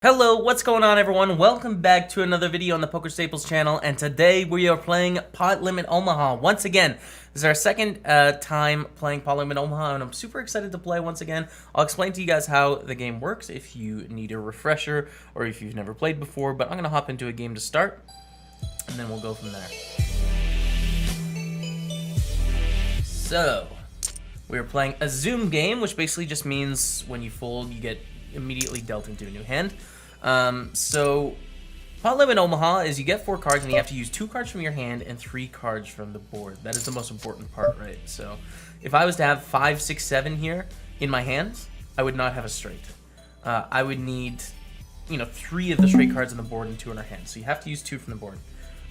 Hello, what's going on everyone? Welcome back to another video on the PokerStaples channel, and today we are playing Pot Limit Omaha. Once again, this is our second time playing Pot Limit Omaha, and I'm super excited to play once again. I'll explain to you guys how the game works if you need a refresher or if you've never played before, but I'm going to hop into a game to start, and then we'll go from there. So, we're playing a Zoom game, which basically just means when you fold, you get immediately dealt into a new hand. So Pot Limit Omaha is you get 4 cards and you have to use 2 cards from your hand and 3 cards from the board. That is the most important part, right? So if I was to have 5, 6, 7 here in my hands, I would not have a straight. I would need, 3 of the straight cards on the board and 2 in our hand. So you have to use 2 from the board,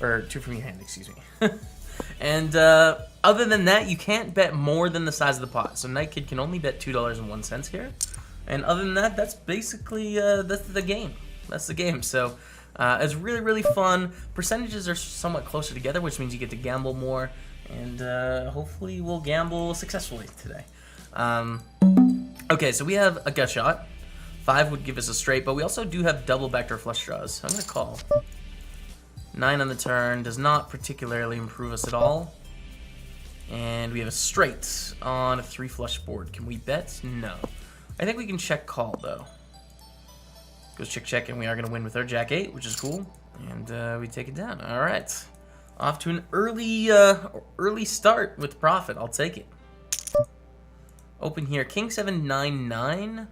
or 2 from your hand, excuse me. And other than that, you can't bet more than the size of the pot. So Night Kid can only bet $2.01 here. And other than that, that's basically that's the game. That's the game. So it's really, really fun. Percentages are somewhat closer together, which means you get to gamble more. And hopefully we'll gamble successfully today. Okay, so we have a gut shot. 5 would give us a straight, but we also do have double backdoor flush draws. I'm going to call. 9 on the turn does not particularly improve us at all. And we have a straight on a 3 flush board. Can we bet? No. I think we can check call though. Goes check check, and we are going to win with our Jack 8, which is cool. And we take it down. All right, off to an early start with profit. I'll take it. Open here, King 7 9 9.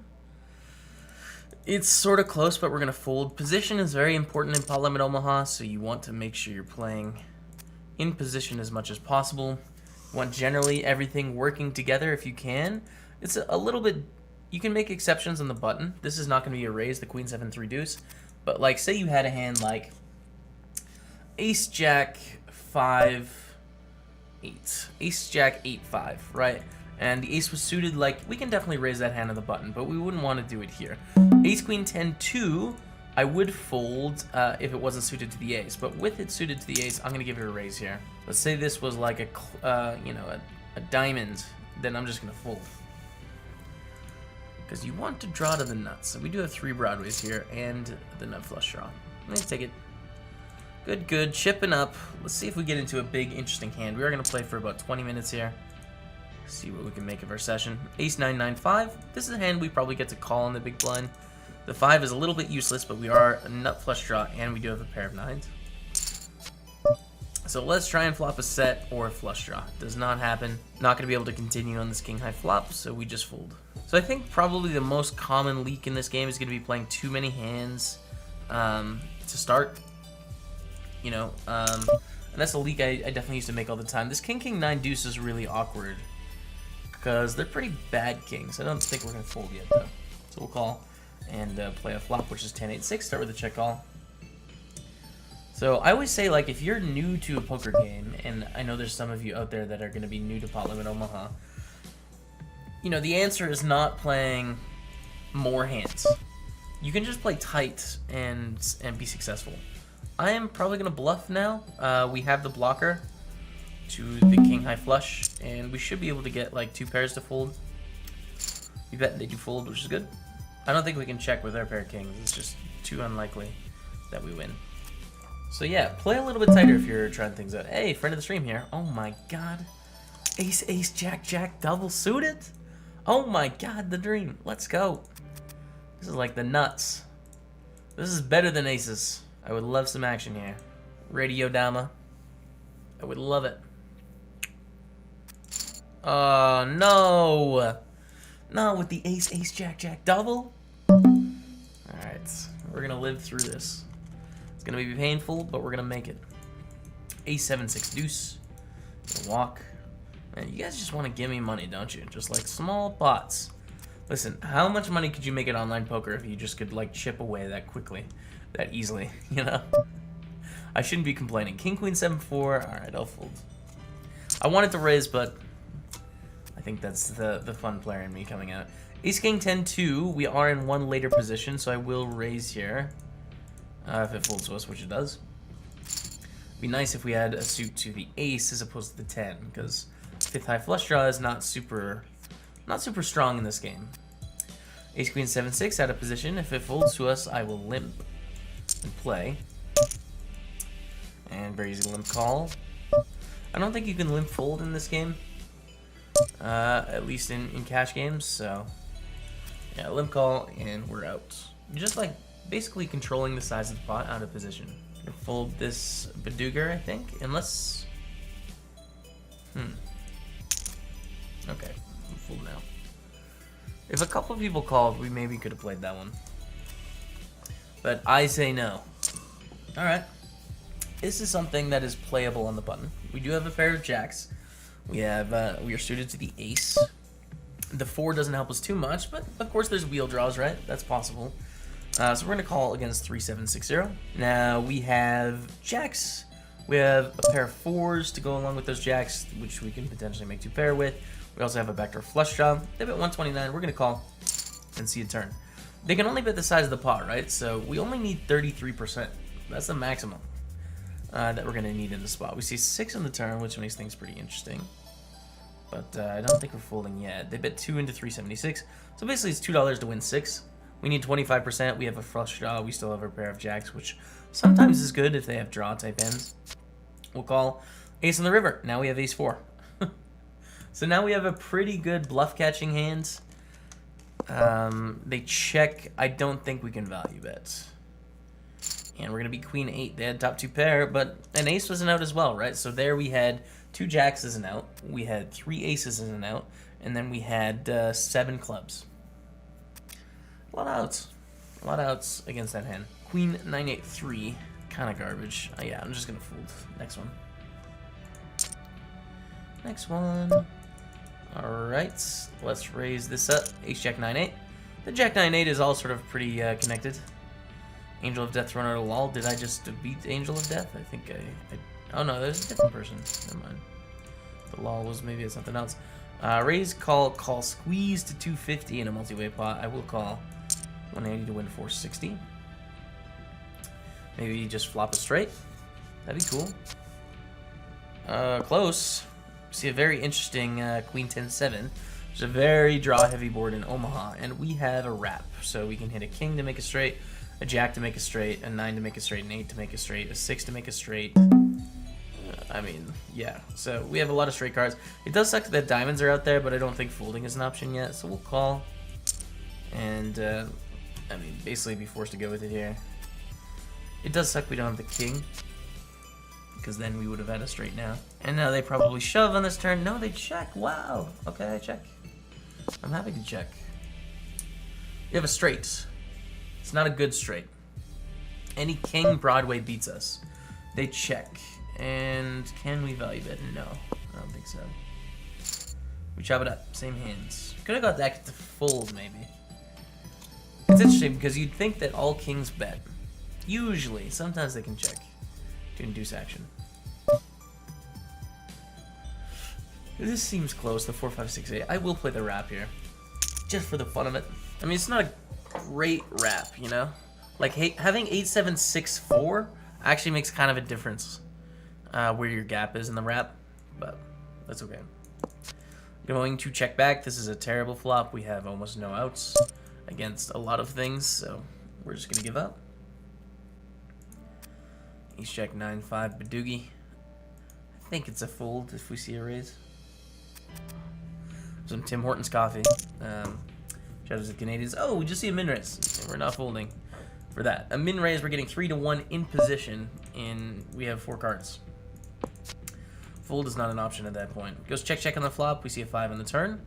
It's sort of close, but we're going to fold. Position is very important in Pot Limit Omaha, so you want to make sure you're playing in position as much as possible. You want generally everything working together if you can. It's a little bit. You can make exceptions on the button. This is not going to be a raise, the Queen 7 3 deuce. But like, say you had a hand like Ace Jack 5 8, Ace Jack 8 5, right? And the ace was suited. Like, we can definitely raise that hand on the button, but we wouldn't want to do it here. Ace Queen 10 2, I would fold if it wasn't suited to the ace. But with it suited to the ace, I'm going to give it a raise here. Let's say this was like a diamond, then I'm just going to fold. Because you want to draw to the nuts. So we do have 3 broadways here and the nut flush draw. Let's take it. Good, good. Chipping up. Let's see if we get into a big, interesting hand. We are going to play for about 20 minutes here. See what we can make of our session. Ace 9 9 5. This is a hand we probably get to call on the big blind. The 5 is a little bit useless, but we are a nut flush draw and we do have a pair of 9s. So let's try and flop a set or a flush draw. Does not happen. Not going to be able to continue on this king high flop, so we just fold. So I think probably the most common leak in this game is going to be playing too many hands to start. And that's a leak I definitely used to make all the time. This king king 9 deuce is really awkward because they're pretty bad kings. I don't think we're going to fold yet though. So we'll call and play a flop, which is 10 8 6. Start with a check call. So I always say, like, if you're new to a poker game, and I know there's some of you out there that are going to be new to Pot Limit Omaha, the answer is not playing more hands. You can just play tight and be successful. I am probably going to bluff now. We have the blocker to the king high flush, and we should be able to get like 2 pairs to fold. We bet they do fold, which is good. I don't think we can check with our pair of kings. It's just too unlikely that we win. So yeah, play a little bit tighter if you're trying things out. Hey, friend of the stream here. Oh my god. Ace, ace, jack, jack, double suited? Oh my god, the dream. Let's go. This is like the nuts. This is better than aces. I would love some action here. Radio Dama. I would love it. Oh, no. Not with the ace, ace, jack, jack, double. Alright, we're going to live through this. Gonna be painful, but we're gonna make it. Ace 7 6 deuce. Gonna walk. Man, you guys just want to give me money, don't you? Just like small pots. Listen, how much money could you make at online poker if you just could like chip away that quickly, that easily? I shouldn't be complaining. King Queen 7 4. All right, I'll fold. I wanted to raise, but I think that's the fun player in me coming out. Ace King 10 2. We are in one later position, so I will raise here. If it folds to us, which it does. It'd be nice if we had a suit to the ace as opposed to the 10, because 5th high flush draw is not super strong in this game. Ace queen 7-6 out of position. If it folds to us, I will limp and play. And very easy limp call. I don't think you can limp fold in this game, at least in cash games. So yeah, limp call and we're out. Just like basically controlling the size of the pot out of position. Fold this Badooger, I think, unless. Okay, I'm full now. If a couple of people called, we maybe could have played that one. But I say no. Alright. This is something that is playable on the button. We do have a pair of jacks. We are suited to the ace. The 4 doesn't help us too much, but of course there's wheel draws, right? That's possible. So we're going to call against 3-7-6-0. Now we have jacks. We have a pair of 4s to go along with those jacks, which we can potentially make 2 pair with. We also have a backdoor flush draw. They bet 129. We're going to call and see a turn. They can only bet the size of the pot, right? So we only need 33%. That's the maximum that we're going to need in the spot. We see 6 on the turn, which makes things pretty interesting. But I don't think we're folding yet. They bet 2 into 376. So basically it's $2 to win 6. We need 25%. We have a flush draw. We still have a pair of jacks, which sometimes is good if they have draw type ends. We'll call ace on the river. Now we have ace 4. So now we have a pretty good bluff catching hand. They check. I don't think we can value bet. And we're going to be queen 8. They had top 2 pair, but an ace was an out as well, right? So there we had 2 jacks as an out. We had 3 aces as an out. And then we had 7 clubs. A lot of outs. A lot of outs against that hand. Queen 9-8-3. Kind of garbage. Yeah, I'm just going to fold. Next one. Next one. Alright. Let's raise this up. Ace-Jack 9-8. The Jack 9-8 is all sort of pretty connected. Angel of Death thrown out a lull. Did I just beat Angel of Death? I think I oh no, there's a different person. Never mind. The lull was maybe something else. Raise, call, squeeze to 250 in a multi-way pot. I will call 180 to win 460. Maybe just flop a straight. That'd be cool. Close. See a very interesting Queen 10-7. There's a very draw-heavy board in Omaha, and we have a wrap. So we can hit a king to make a straight, a jack to make a straight, a 9 to make a straight, an 8 to make a straight, a 6 to make a straight. I mean, yeah. So we have a lot of straight cards. It does suck that diamonds are out there, but I don't think folding is an option yet. So we'll call. And, I mean, basically be forced to go with it here. It does suck we don't have the king, because then we would have had a straight now. And now they probably shove on this turn. No, they check. Wow. Okay, I check. I'm happy to check. You have a straight. It's not a good straight. Any king Broadway beats us. They check. And can we value bet? No, I don't think so. We chop it up. Same hands. Could have got that to fold, maybe. It's interesting because you'd think that all kings bet. Usually. Sometimes they can check to induce action. This seems close, the 4, 5, 6, 8. I will play the wrap here. Just for the fun of it. I mean, it's not a great wrap, you know? Like, having 8, 7, 6, 4 actually makes kind of a difference where your gap is in the wrap. But that's okay. Going to check back. This is a terrible flop. We have almost no outs against a lot of things, so we're just going to give up. Ace Jack 9-5 Badoogie. I think it's a fold if we see a raise. Some Tim Hortons coffee. Shout out to the Canadians. Oh, we just see a min raise. We're not folding for that. A min raise, we're getting 3-1 in position, and we have 4 cards. Fold is not an option at that point. Goes check, check on the flop. We see a 5 on the turn,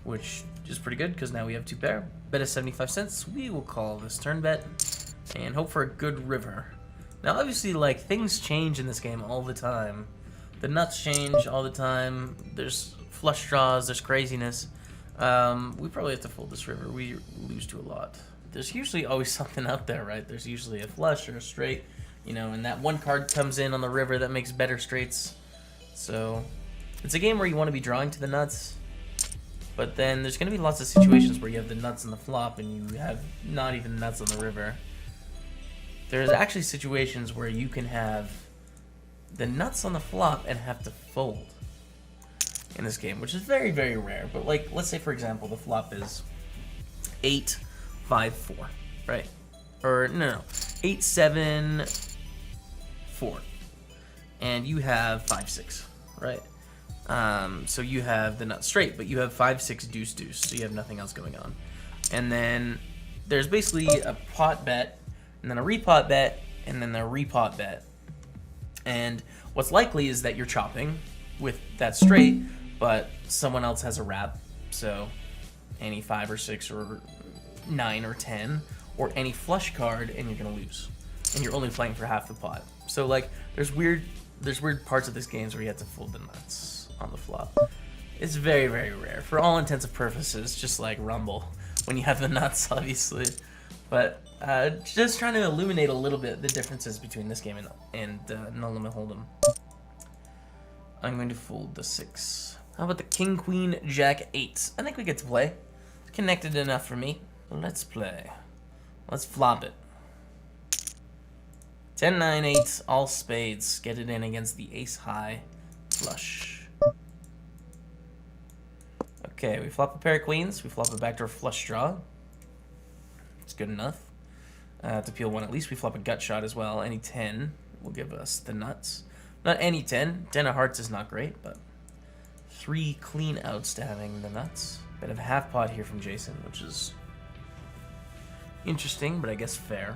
which is pretty good because now we have 2 pair. Bet is 75 cents. We will call this turn bet and hope for a good river. Now, obviously, like, things change in this game all the time. The nuts change all the time. There's flush draws. There's craziness. We probably have to fold this river. We lose to a lot. There's usually always something out there, right? There's usually a flush or a straight, you know, and that one card comes in on the river that makes better straights. So it's a game where you want to be drawing to the nuts, but then there's going to be lots of situations where you have the nuts on the flop and you have not even nuts on the river. There's actually situations where you can have the nuts on the flop and have to fold in this game, which is very, very rare. But, like, let's say, for example, the flop is 8, 5, 4, right? Or no, 8, 7, 4, and you have 5, 6, right? So you have the nut straight, but you have 5, 6, deuce, deuce, so you have nothing else going on. And then there's basically a pot bet, and then a repot bet, and then a repot bet. And what's likely is that you're chopping with that straight, but someone else has a wrap, so any 5 or 6 or 9 or 10, or any flush card, and you're gonna lose. And you're only playing for half the pot. So like, there's weird parts of this game where you have to fold the nuts on the flop. It's very, very rare. For all intents and purposes, just like Rumble, when you have the nuts, obviously. But just trying to illuminate a little bit the differences between this game and No Limit Hold'em. I'm going to fold the 6. How about the King, Queen, Jack, 8? I think we get to play. It's connected enough for me. Let's play. Let's flop it. 10, 9, 8, all spades. Get it in against the ace high flush. Okay, we flop a pair of queens. We flop a backdoor flush draw. It's good enough. To peel 1 at least, we flop a gut shot as well. Any 10 will give us the nuts. Not any 10. 10 of hearts is not great, but 3 clean outs to having the nuts. Bit of a half pot here from Jason, which is interesting, but I guess fair.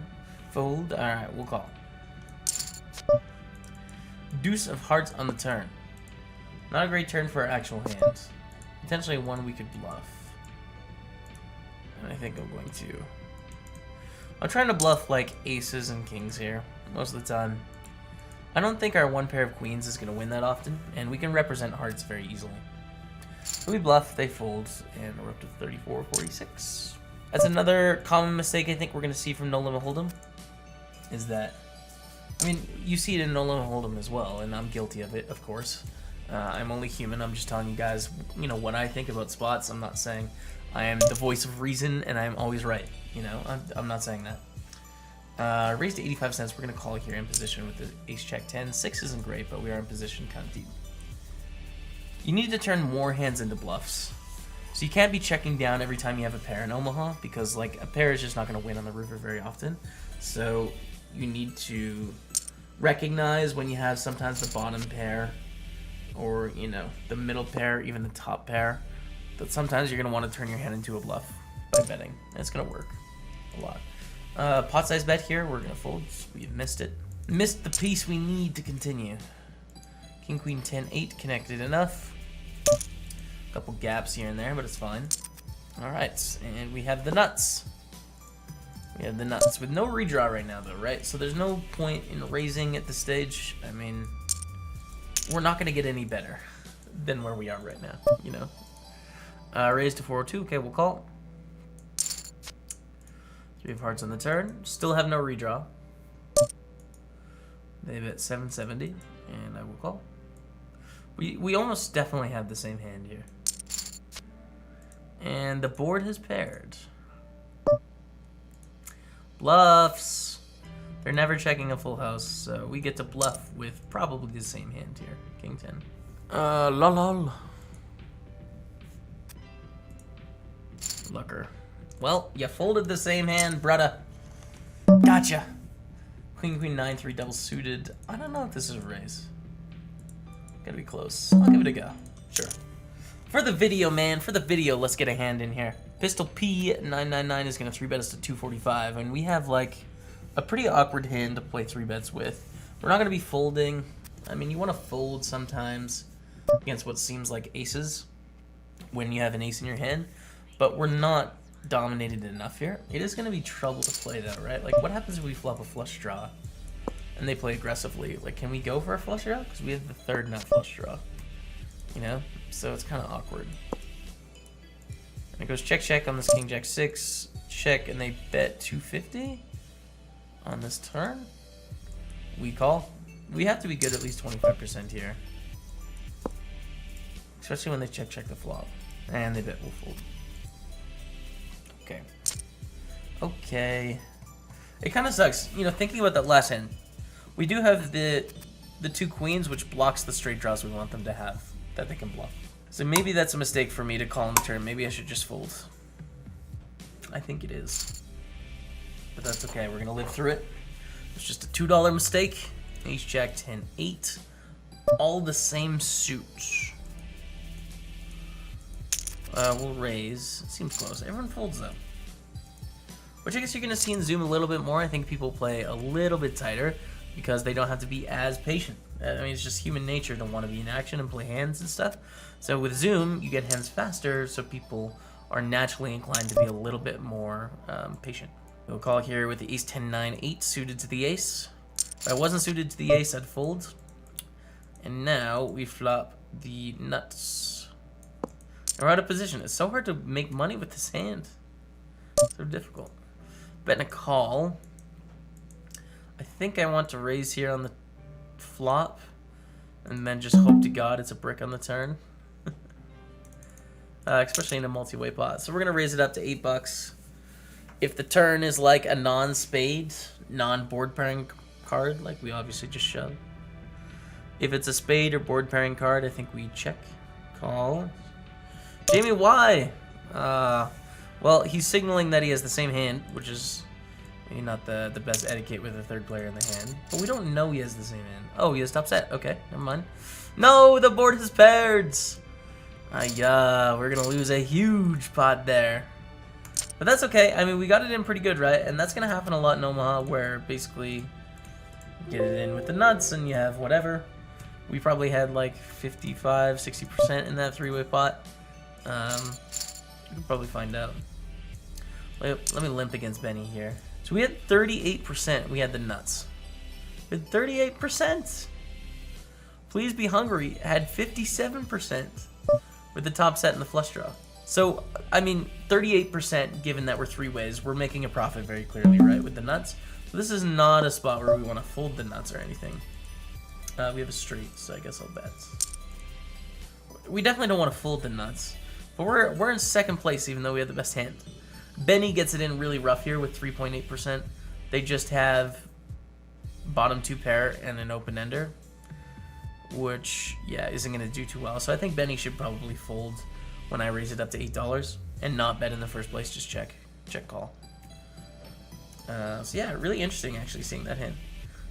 Fold. Alright, we'll call. Deuce of hearts on the turn. Not a great turn for our actual hand. Potentially one we could bluff. And I think I'm going to... I'm trying to bluff like aces and kings here most of the time. I don't think our one pair of queens is going to win that often, and we can represent hearts very easily. So we bluff, they fold, and we're up to 34-46. That's another common mistake I think we're going to see from No Limit Hold'em, is that, I mean, you see it in No Limit Hold'em as well, and I'm guilty of it, of course. I'm only human. I'm just telling you guys, you know, what I think about spots. I'm not saying I am the voice of reason and I'm always right. You know, I'm not saying that. Raised to 85 cents. We're going to call here in position with the ace check 10. 6 isn't great, but we are in position kind of deep. You need to turn more hands into bluffs. So you can't be checking down every time you have a pair in Omaha, because like a pair is just not going to win on the river very often. So you need to recognize when you have sometimes the bottom pair, or, you know, the middle pair, even the top pair, that sometimes you're going to want to turn your hand into a bluff by betting. And it's going to work a lot. Pot size bet here, we're going to fold. We've missed it. Missed the piece we need to continue. King, Queen, 10, 8, connected enough. Couple gaps here and there, but it's fine. Alright, and we have the nuts. We have the nuts with no redraw right now, though, right? So there's no point in raising at this stage. I mean, we're not going to get any better than where we are right now, you know. Raise to 402. Okay, we'll call. 3 of hearts on the turn. Still have no redraw. They bet 770, and I will call. We almost definitely have the same hand here. And the board has paired. Bluffs. They're never checking a full house, so we get to bluff with probably the same hand here. King 10. Lol. Lucker. Well, you folded the same hand, brudda. Gotcha. Queen, Queen, 9, 3 double suited. I don't know if this is a raise. Gotta be close. I'll give it a go. Sure. For the video, man. For the video, let's get a hand in here. Pistol P999 is gonna 3-bet us to 245, and we have like a pretty awkward hand to play 3-bets with. We're not gonna be folding. I mean, you want to fold sometimes against what seems like aces when you have an ace in your hand, but we're not dominated enough here. It is going to be trouble to play though, right? Like, what happens if we flop a flush draw and they play aggressively? Like, can we go for a flush draw? Because we have the third nut flush draw, you know? So it's kind of awkward. And it goes check, check on this king, jack 6, check, and they bet 250 on this turn. We call. We have to be good at least 25% here. Especially when they check the flop. And they bet we'll fold. Okay. Okay. It kind of sucks. You know, thinking about that last hand, we do have the 2 queens, which blocks the straight draws we want them to have, that they can bluff. So maybe that's a mistake for me to call on the turn. Maybe I should just fold. I think it is. But that's okay. We're going to live through it. It's just a $2 mistake. Ace, Jack, 10, 8. All the same suit. We'll raise. Seems close. Everyone folds, though. Which I guess you're going to see in Zoom a little bit more. I think people play a little bit tighter because they don't have to be as patient. I mean, it's just human nature to want to be in action and play hands and stuff. So with Zoom, you get hands faster, so people are naturally inclined to be a little bit more patient. We'll call here with the ace 10, 9, 8 suited to the ace. If I wasn't suited to the ace, I'd fold. And now we flop the nuts. And we're out of position. It's so hard to make money with this hand. So difficult. Betting a call. I think I want to raise here on the flop. And then just hope to God it's a brick on the turn. Especially in a multi-way pot. So we're going to raise it up to $8. If the turn is like a non-spade, non-board pairing card, like we obviously just shove. If it's a spade or board pairing card, I think we check. Call. Jamie, why? Well, he's signaling that he has the same hand, which is maybe not the best etiquette with a third player in the hand. But we don't know he has the same hand. Oh, he has top set. Okay, never mind. No, the board has paired. We're going to lose a huge pot there. But that's okay. I mean, we got it in pretty good, right? And that's going to happen a lot in Omaha, where basically you get it in with the nuts and you have whatever. We probably had like 55, 60% in that three-way pot. You can probably find out. Let me limp against Benny here. So we had 38%. We had the nuts. We had 38%. Please Be Hungry had 57% with the top set and the flush draw. So, I mean, 38% given that we're three ways. We're making a profit very clearly, right, with the nuts. So this is not a spot where we want to fold the nuts or anything. We have a straight, so I guess I'll bet. We definitely don't want to fold the nuts. But we're in second place, even though we have the best hand. Benny gets it in really rough here with 3.8%. They just have bottom two pair and an open ender, which, yeah, isn't going to do too well. So I think Benny should probably fold when I raise it up to $8 and not bet in the first place, just check call. So yeah, really interesting actually seeing that hand.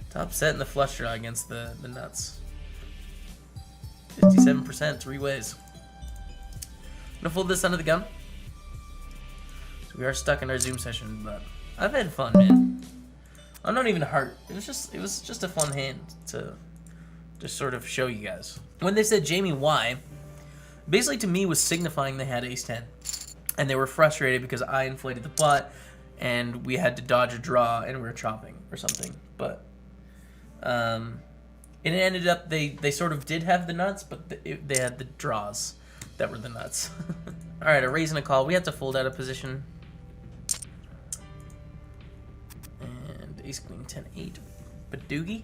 Top set and the flush draw against the nuts. 57%, three ways. I'm gonna fold this under the gun. So we are stuck in our Zoom session, but I've had fun, man. I'm not even hurt. It was just a fun hand to just sort of show you guys. When they said Jamie why, basically to me was signifying they had ace 10. And they were frustrated because I inflated the pot and we had to dodge a draw and we were chopping or something. But it ended up they sort of did have the nuts, but they had the draws that were the nuts. Alright, a raise and a call. We have to fold out of position. And ace queen 10 8. But Doogie,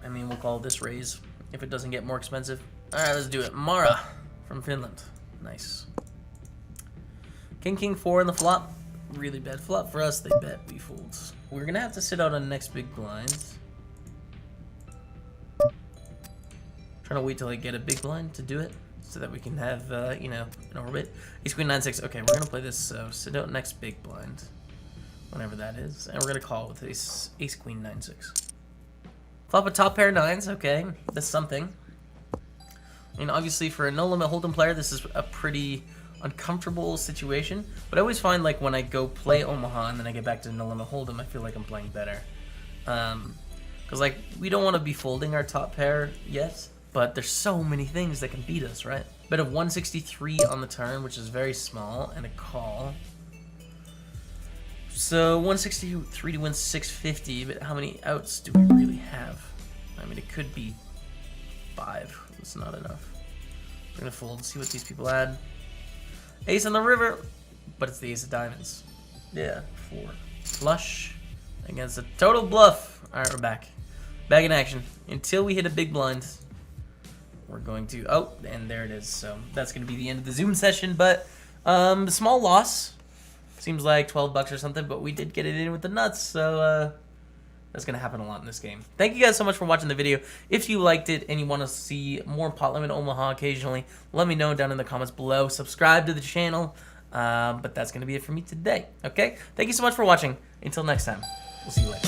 I mean, we'll call this raise if it doesn't get more expensive. Alright, let's do it. Mara from Finland. Nice. King 4 in the flop. Really bad flop for us. They bet, we fold. We're gonna have to sit out on the next big blind. Trying to wait till I get a big blind to do it, so that we can have, you know, an orbit. Ace queen 9 6. Okay, we're gonna play this. So sit out next big blind, whenever that is, and we're gonna call with ace queen 9 6. Flop a top pair nines. Okay, that's something. I mean, obviously for a no limit hold'em player, this is a pretty uncomfortable situation. But I always find like when I go play Omaha and then I get back to no limit hold'em, I feel like I'm playing better. Because like we don't want to be folding our top pair yet. But there's so many things that can beat us, right? Bet of 163 on the turn, which is very small, and a call. So 163 to win 650, but how many outs do we really have? I mean, it could be 5. It's not enough. We're gonna fold and see what these people add. Ace on the river, but it's the ace of diamonds. Yeah, 4. Flush against a total bluff. All right, we're back. Back in action. Until we hit a big blind. We're going to, oh, and there it is. So that's going to be the end of the Zoom session, but small loss. Seems like 12 bucks or something, but we did get it in with the nuts, so that's going to happen a lot in this game. Thank you guys so much for watching the video. If you liked it and you want to see more Pot Limit Omaha occasionally, let me know down in the comments below. Subscribe to the channel. But that's going to be it for me today. Okay? Thank you so much for watching. Until next time, we'll see you later.